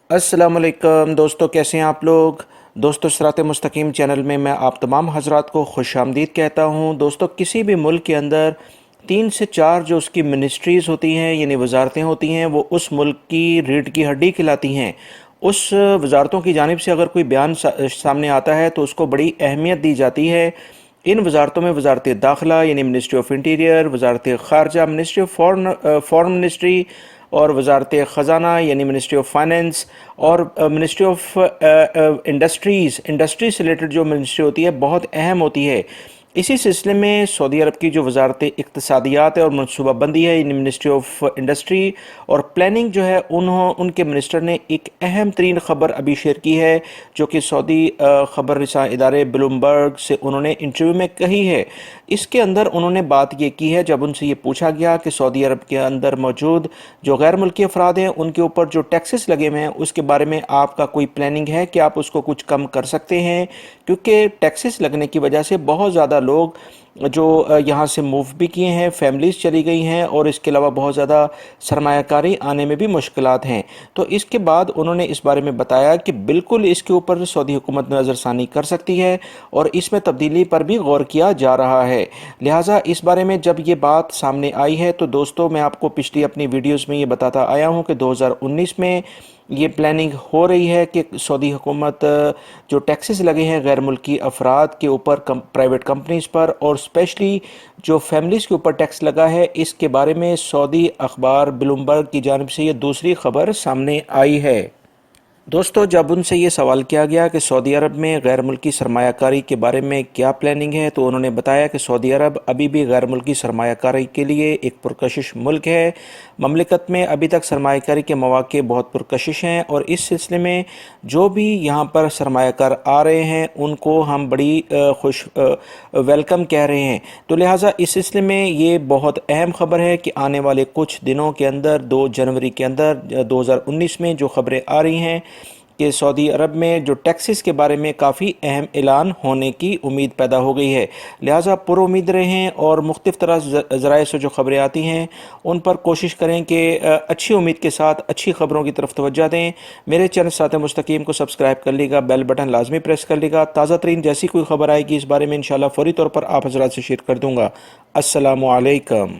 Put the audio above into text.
السلام علیکم دوستو، کیسے ہیں آپ لوگ؟ دوستو صراط مستقیم چینل میں آپ تمام حضرات کو خوش آمدید کہتا ہوں۔ دوستو کسی بھی ملک کے اندر 3 سے 4 جو اس کی منسٹریز ہوتی ہیں یعنی وزارتیں ہوتی ہیں، وہ اس ملک کی ریڑھ کی ہڈی کھلاتی ہیں۔ اس وزارتوں کی جانب سے اگر کوئی بیان سامنے آتا ہے تو اس کو بڑی اہمیت دی جاتی ہے۔ ان وزارتوں میں وزارت داخلہ یعنی منسٹری آف انٹیریئر، وزارت خارجہ منسٹری آف فورن منسٹری، اور وزارت خزانہ یعنی منسٹری آف فائننس، اور منسٹری آف انڈسٹری سے ریلیٹڈ جو منسٹری ہوتی ہے بہت اہم ہوتی ہے۔ اسی سلسلے میں سعودی عرب کی جو وزارت اقتصادیات ہے اور منصوبہ بندی ہے یعنی منسٹری آف انڈسٹری اور پلاننگ جو ہے ان کے منسٹر نے ایک اہم ترین خبر ابھی شیئر کی ہے، جو کہ سعودی خبر رساں ادارے بلومبرگ سے انہوں نے انٹرویو میں کہی ہے۔ اس کے اندر انہوں نے بات یہ کی ہے، جب ان سے یہ پوچھا گیا کہ سعودی عرب کے اندر موجود جو غیر ملکی افراد ہیں ان کے اوپر جو ٹیکسز لگے ہوئے ہیں اس کے بارے میں آپ کا کوئی پلاننگ ہے کہ آپ اس کو کچھ کم کر سکتے ہیں، کیونکہ ٹیکسز لگنے کی وجہ سے بہت زیادہ لوگ جو یہاں سے موو بھی کیے ہیں، فیملیز چلی گئی ہیں، اور اس کے علاوہ بہت زیادہ سرمایہ کاری آنے میں بھی مشکلات ہیں۔ تو اس کے بعد انہوں نے اس بارے میں بتایا کہ بالکل اس کے اوپر سعودی حکومت نظر ثانی کر سکتی ہے اور اس میں تبدیلی پر بھی غور کیا جا رہا ہے۔ لہٰذا اس بارے میں جب یہ بات سامنے آئی ہے تو دوستو میں آپ کو پچھلی اپنی ویڈیوز میں یہ بتاتا آیا ہوں کہ 2019 میں یہ پلاننگ ہو رہی ہے کہ سعودی حکومت جو ٹیکسز لگے ہیں غیر ملکی افراد کے اوپر پرائیویٹ کمپنیز پر اور اسپیشلی جو فیملیز کے اوپر ٹیکس لگا ہے، اس کے بارے میں سعودی اخبار بلومبرگ کی جانب سے یہ دوسری خبر سامنے آئی ہے۔ دوستو جب ان سے یہ سوال کیا گیا کہ سعودی عرب میں غیر ملکی سرمایہ کاری کے بارے میں کیا پلاننگ ہے، تو انہوں نے بتایا کہ سعودی عرب ابھی بھی غیر ملکی سرمایہ کاری کے لیے ایک پرکشش ملک ہے۔ مملکت میں ابھی تک سرمایہ کاری کے مواقع بہت پرکشش ہیں، اور اس سلسلے میں جو بھی یہاں پر سرمایہ کار آ رہے ہیں ان کو ہم بڑی ویلکم کہہ رہے ہیں۔ تو لہٰذا اس سلسلے میں یہ بہت اہم خبر ہے کہ آنے والے کچھ دنوں کے اندر 2 جنوری کے اندر 2019 میں جو خبریں آ رہی ہیں کہ سعودی عرب میں جو ٹیکسز کے بارے میں کافی اہم اعلان ہونے کی امید پیدا ہو گئی ہے۔ لہٰذا پر امید رہیں اور مختلف طرح ذرائع سے جو خبریں آتی ہیں ان پر کوشش کریں کہ اچھی امید کے ساتھ اچھی خبروں کی طرف توجہ دیں۔ میرے چینل ساتھ مستقیم کو سبسکرائیب کر لیگا، بیل بٹن لازمی پریس کر لیگا۔ تازہ ترین جیسی کوئی خبر آئے گی اس بارے میں انشاءاللہ فوری طور پر آپ حضرات سے شیئر کر دوں گا۔ السلام علیکم۔